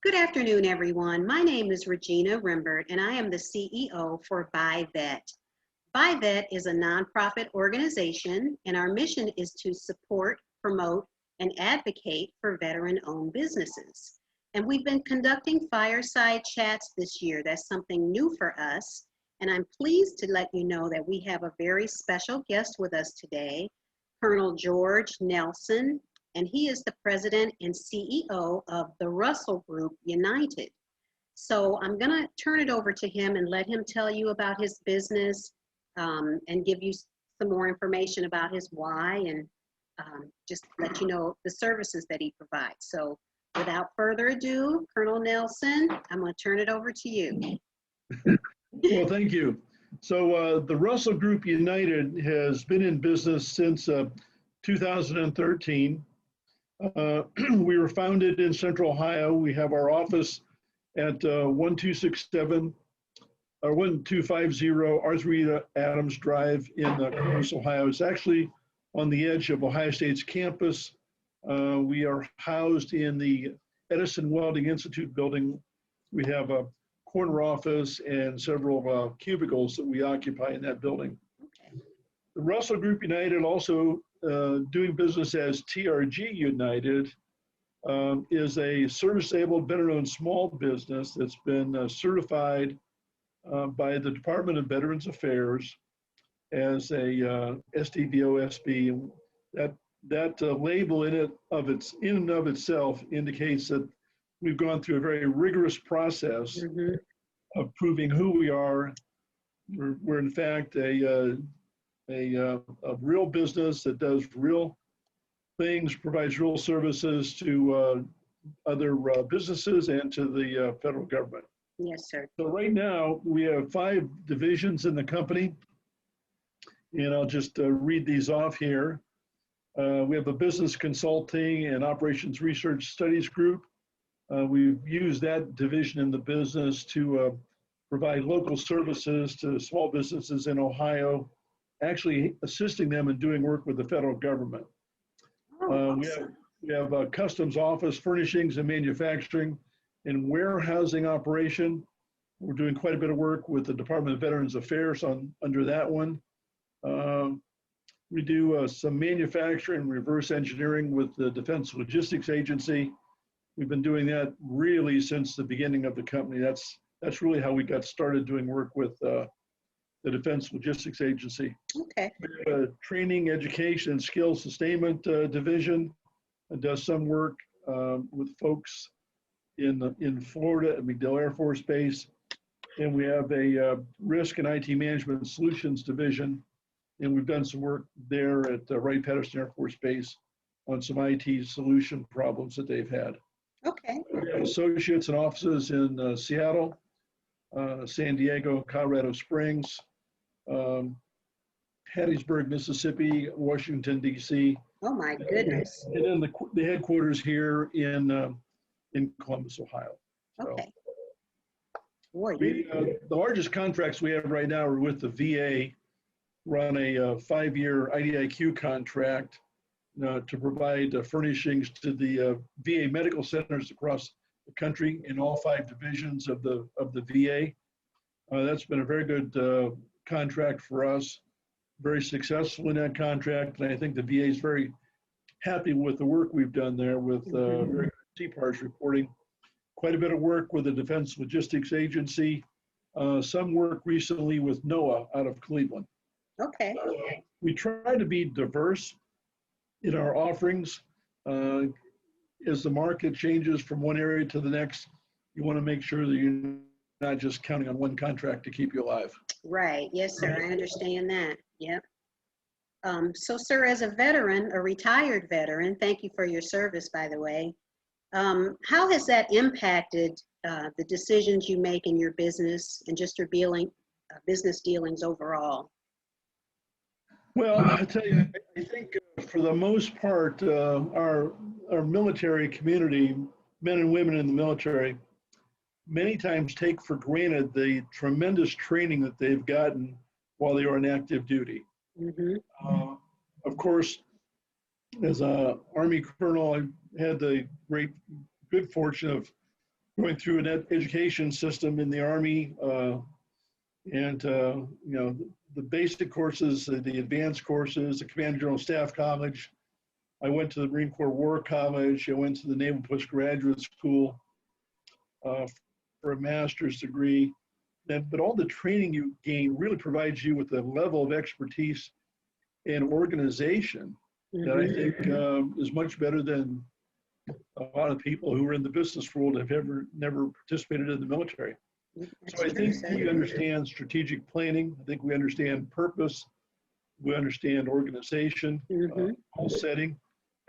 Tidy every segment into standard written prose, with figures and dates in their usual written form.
Good afternoon, everyone. My name is Regina Rimbert, and I am the CEO for BuyVet. BuyVet is a nonprofit organization, and our mission is to support, promote, and advocate for veteran-owned businesses. And we've been conducting fireside chats this year. That's something new for us. And I'm pleased to let you know that we have a very special guest with us today, Col George Nelson, and he is the president and CEO of the Russell Group United. So I'm going to turn it over to him and let him tell you about his business and give you some more information about his why and just let you know the services that he provides. So without further ado, Col Nelson, I'm going to turn it over to you. Well, thank you. So the Russell Group United has been in business since 2013. We were founded in Central Ohio. We have our office at 1250 Arthurita Adams Drive in Columbus, Ohio. It's actually on the edge of Ohio State's campus. We are housed in the Edison Welding Institute building. We have a corner office and several cubicles that we occupy in that building. Okay. The Russell Group United, also doing business as TRG United, is a service-able, veteran-owned small business that's been certified by the Department of Veterans Affairs as a SDVOSB. That label in and of itself indicates that we've gone through a very rigorous process of proving who we are. We're in fact a real business that does real things, provides real services to other businesses and to the federal government. Yes, sir. So right now we have 5 divisions in the company, and I'll just read these off here. We have a business consulting and operations research studies group. We've used that division in the business to provide local services to small businesses in Ohio, actually assisting them in doing work with the federal government. Awesome. We have a customs office, furnishings and manufacturing, and warehousing operation. We're doing quite a bit of work with the Department of Veterans Affairs under that one. We do some manufacturing and reverse engineering with the Defense Logistics Agency. We've been doing that really since the beginning of the company. That's really how we got started doing work with the Defense Logistics Agency. Okay. We have a training, education, and skills sustainment division that does some work with folks in Florida at MacDill Air Force Base. And we have a risk and IT management solutions division. And we've done some work there at Wright-Patterson Air Force Base on some IT solution problems that they've had. Okay. We have associates and offices in Seattle, San Diego, Colorado Springs, Hattiesburg, Mississippi, Washington, D.C. Oh my goodness. And then the headquarters here in Columbus, Ohio. So Okay. Boy, the largest contracts we have right now are with the VA. We're on a 5-year IDIQ contract to provide furnishings to the VA medical centers across the country in all 5 divisions of the VA. That's been a very good contract for us, very successful in that contract, and I think the VA is very happy with the work we've done there with very good CPARS reporting. Quite a bit of work with the Defense Logistics Agency, some work recently with NOAA out of Cleveland. okay. We try to be diverse in our offerings. As the market changes from one area to the next, you want to make sure that you're not just counting on one contract to keep you alive. Right. Yes, sir. I understand that. Yep. So, sir, as a veteran, a retired veteran, thank you for your service, by the way. How has that impacted the decisions you make in your business and just your business dealings overall? Well, I tell you, I think for the most part, our military community, men and women in the military, many times take for granted the tremendous training that they've gotten while they were on active duty. Of course, as an Army colonel, I had the good fortune of going through an education system in the Army, and the basic courses, the advanced courses, the Command General Staff College. I went to the Marine Corps War College. I went to the Naval Postgraduate School for a master's degree. But all the training you gain really provides you with a level of expertise and organization that I think is much better than a lot of people who are in the business world have never participated in the military. So I think we understand strategic planning. I think we understand purpose. We understand organization, goal setting,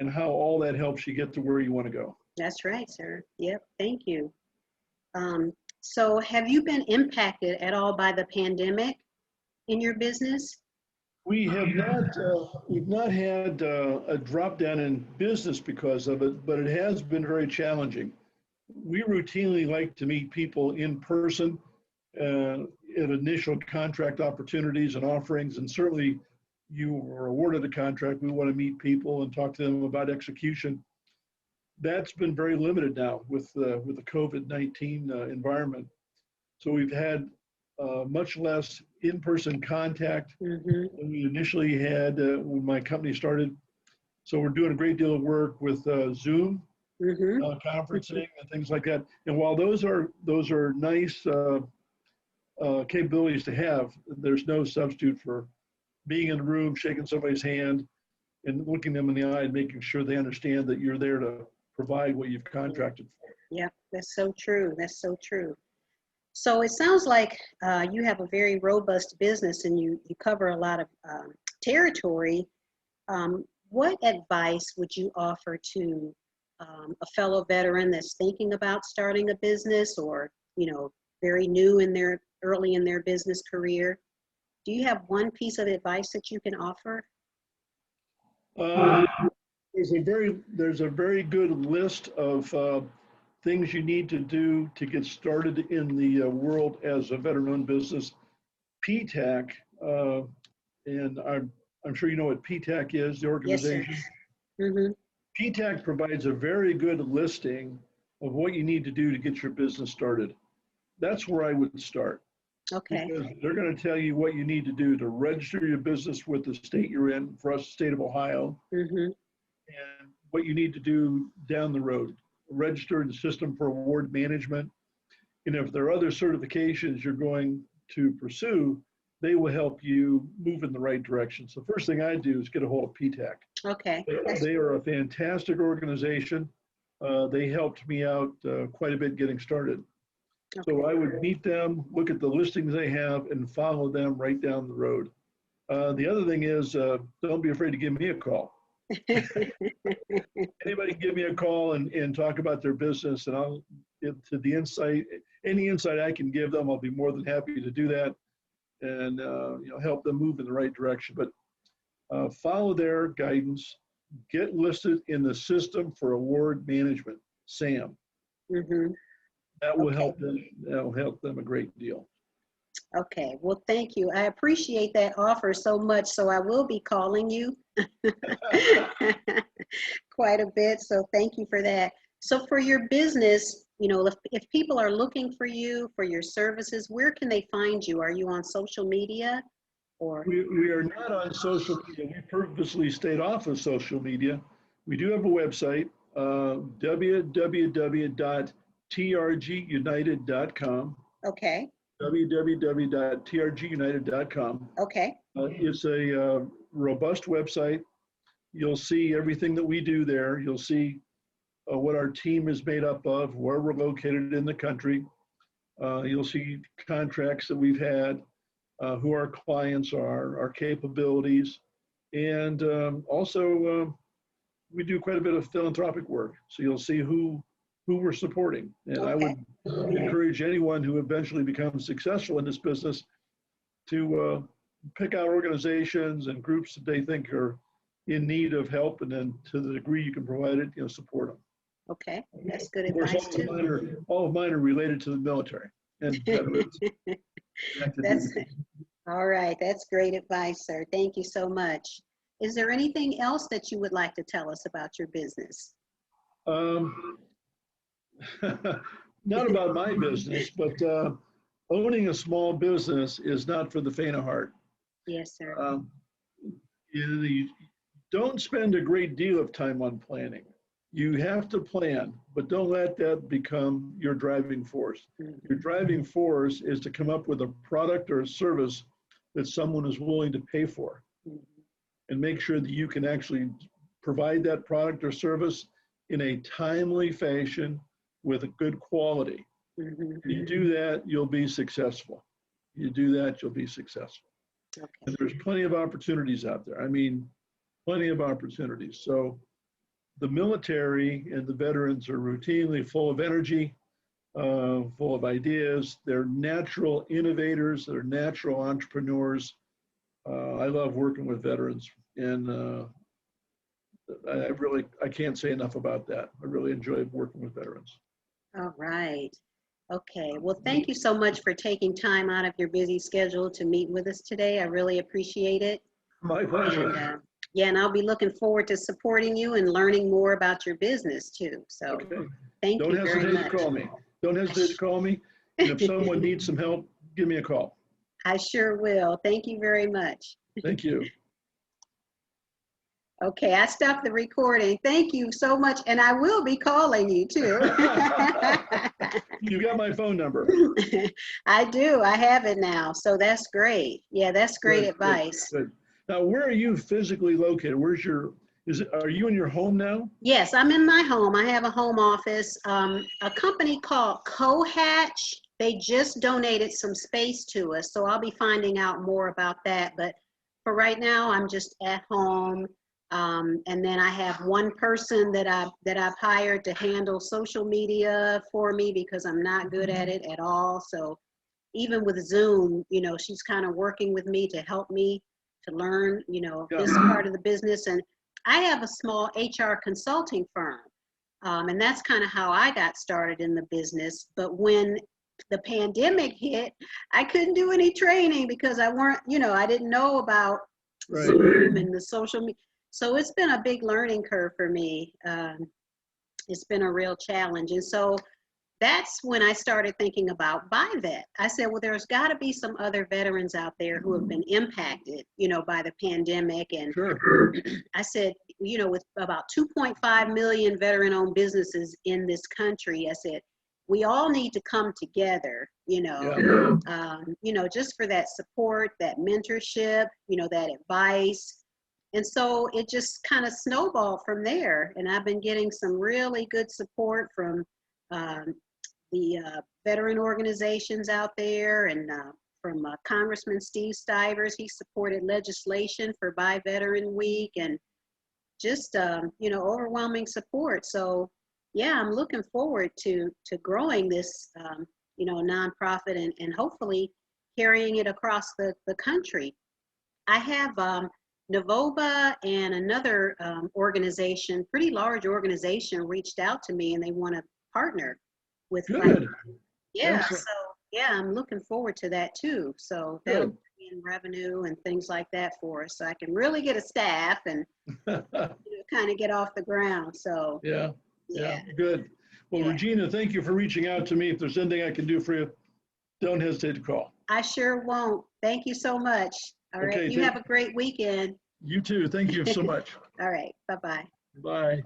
and how all that helps you get to where you want to go. That's right, sir. Yep, thank you. So have you been impacted at all by the pandemic in your business? We have not, we've not had a drop down in business because of it, but it has been very challenging. We routinely like to meet people in person at initial contract opportunities and offerings, and certainly you were awarded a contract, we want to meet people and talk to them about execution. That's been very limited now with the COVID-19 environment. So we've had much less in-person contact than we initially had when my company started. So we're doing a great deal of work with Zoom conferencing and things like that. And while those are nice capabilities to have, there's no substitute for being in the room, shaking somebody's hand, and looking them in the eye and making sure they understand that you're there to provide what you've contracted for. Yeah, that's so true. That's so true. So it sounds like you have a very robust business and you cover a lot of territory. What advice would you offer to a fellow veteran that's thinking about starting a business, or, very new early in their business career? Do you have one piece of advice that you can offer? There's a very good list of things you need to do to get started in the world as a veteran-owned business. PTAC, and I'm sure you know what PTAC is, the organization. Yes, sir. PTAC provides a very good listing of what you need to do to get your business started. That's where I would start. Okay. Because they're going to tell you what you need to do to register your business with the state you're in, for us, the state of Ohio, and what you need to do down the road. Register in the system for award management. And if there are other certifications you're going to pursue, they will help you move in the right direction. So the first thing I do is get a hold of PTAC. Okay. They are a fantastic organization. They helped me out quite a bit getting started. Okay. So I would meet them, look at the listings they have, and follow them right down the road. The other thing is, don't be afraid to give me a call. Anybody can give me a call and talk about their business, and I'll get to the insight, any insight I can give them, I'll be more than happy to do that, and help them move in the right direction. But follow their guidance, get listed in the system for award management, SAM. That will help them. That'll help them a great deal. Okay. Well, thank you. I appreciate that offer so much. So I will be calling you quite a bit. So thank you for that. So for your business, if people are looking for you, for your services, where can they find you? Are you on social media? Or we are not on social media. We purposely stayed off of social media. We do have a website, www.trgunited.com. Okay. www.trgunited.com. Okay. It's a robust website. You'll see everything that we do there. You'll see what our team is made up of, where we're located in the country. You'll see contracts that we've had, who our clients are, our capabilities, and also we do quite a bit of philanthropic work. So you'll see who we're supporting. And I would encourage anyone who eventually becomes successful in this business to pick out organizations and groups that they think are in need of help, and then to the degree you can provide it, support them. Okay, that's good Of course, advice too. all of mine are related to the military and veterans. All right, that's great advice, sir. Thank you so much. Is there anything else that you would like to tell us about your business? not about my business, but owning a small business is not for the faint of heart. Yes, sir. You don't spend a great deal of time on planning. You have to plan, but don't let that become your driving force. Your driving force is to come up with a product or a service that someone is willing to pay for, and make sure that you can actually provide that product or service in a timely fashion with a good quality. You do that, you'll be successful. You do that, you'll be successful. Okay. And there's plenty of opportunities out there. I mean, plenty of opportunities. So the military and the veterans are routinely full of energy, full of ideas. They're natural innovators. They're natural entrepreneurs. I love working with veterans, and I can't say enough about that. I really enjoy working with veterans. All right. Okay. Well, thank you so much for taking time out of your busy schedule to meet with us today. I really appreciate it. My pleasure. And, yeah, and I'll be looking forward to supporting you and learning more about your business too. So Okay. thank you very much. Don't hesitate to call me. Don't hesitate to call me. And if someone needs some help, give me a call. I sure will. Thank you very much. Thank you. Okay, I stopped the recording. Thank you so much. And I will be calling you too. You got my phone number. I do. I have it now. So that's great. Yeah, that's great Good, advice. Good. Now, where are you physically located? Are you in your home now? Yes, I'm in my home. I have a home office. A company called Cohatch, they just donated some space to us. So I'll be finding out more about that. But for right now, I'm just at home. And then I have one person that I've hired to handle social media for me because I'm not good at it at all. So even with Zoom, she's kind of working with me to help me to learn, this part of the business. And I have a small HR consulting firm. And that's kind of how I got started in the business. But when the pandemic hit, I couldn't do any training because I didn't know about Zoom and the social media. So it's been a big learning curve for me. It's been a real challenge. And so that's when I started thinking about BuyVet. I said, well, there's got to be some other veterans out there who have been impacted, by the pandemic. And Sure. I said, with about 2.5 million veteran-owned businesses in this country, I said, we all need to come together, just for that support, that mentorship, that advice. And so it just kind of snowballed from there. And I've been getting some really good support from the veteran organizations out there, and from Congressman Steve Stivers. He supported legislation for Buy Veteran Week, and just, overwhelming support. So yeah, I'm looking forward to growing this, nonprofit and hopefully carrying it across the country. I have Navoba and another organization, pretty large organization, reached out to me and they want to partner with. Good. Yeah, Excellent. so yeah, I'm looking forward to that too. So that'll bring in revenue and things like that for us. So I can really get a staff and kind of get off the ground. So Yeah. Good. Well, Yeah. Regina, thank you for reaching out to me. If there's anything I can do for you, don't hesitate to call. I sure won't. Thank you so much. All right. Okay, You have a great weekend. You too. Thank you so much. All right. Bye-bye. Bye.